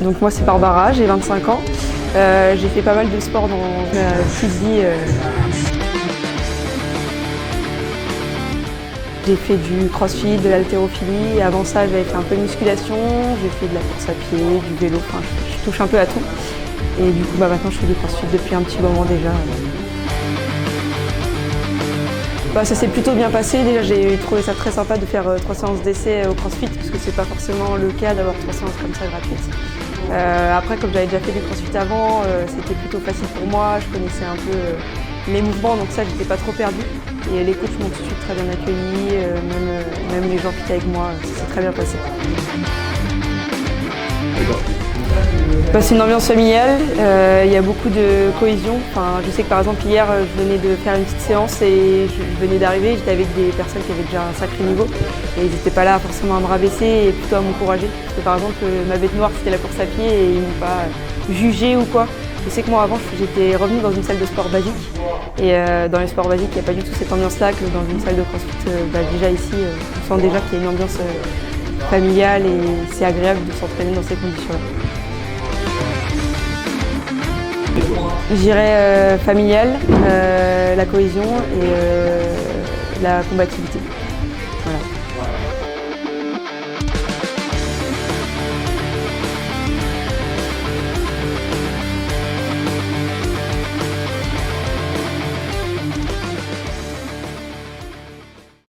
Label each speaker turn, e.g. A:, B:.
A: Donc moi c'est Barbara, j'ai 25 ans. J'ai fait pas mal de sport dans ma petite vie. J'ai fait du crossfit, de l'haltérophilie. Avant ça j'avais fait un peu de musculation, j'ai fait de la course à pied, du vélo, enfin je touche un peu à tout. Et du coup maintenant je fais du crossfit depuis un petit moment déjà. Ça s'est plutôt bien passé. Déjà, j'ai trouvé ça très sympa de faire 3 séances d'essai au CrossFit, parce que c'est pas forcément le cas d'avoir 3 séances comme ça gratuites. Après, comme j'avais déjà fait du CrossFit avant, c'était plutôt facile pour moi. Je connaissais un peu les mouvements, donc ça, j'étais pas trop perdue. Et les coachs m'ont tout de suite très bien accueilli, même les gens qui étaient avec moi, ça s'est très bien passé. C'est une ambiance familiale, il y a beaucoup de cohésion. Je sais que par exemple hier je venais de faire une petite séance et je venais d'arriver, j'étais avec des personnes qui avaient déjà un sacré niveau et ils n'étaient pas là forcément à me rabaisser et plutôt à m'encourager. Parce que par exemple ma bête noire c'était la course à pied et ils m'ont pas jugé ou quoi. Je sais que moi avant j'étais revenue dans une salle de sport basique et dans les sports basiques il n'y a pas du tout cette ambiance là que dans une salle de CrossFit. Déjà ici on sent déjà qu'il y a une ambiance familiale et c'est agréable de s'entraîner dans ces conditions là. Je dirais familiale, la cohésion et la combativité.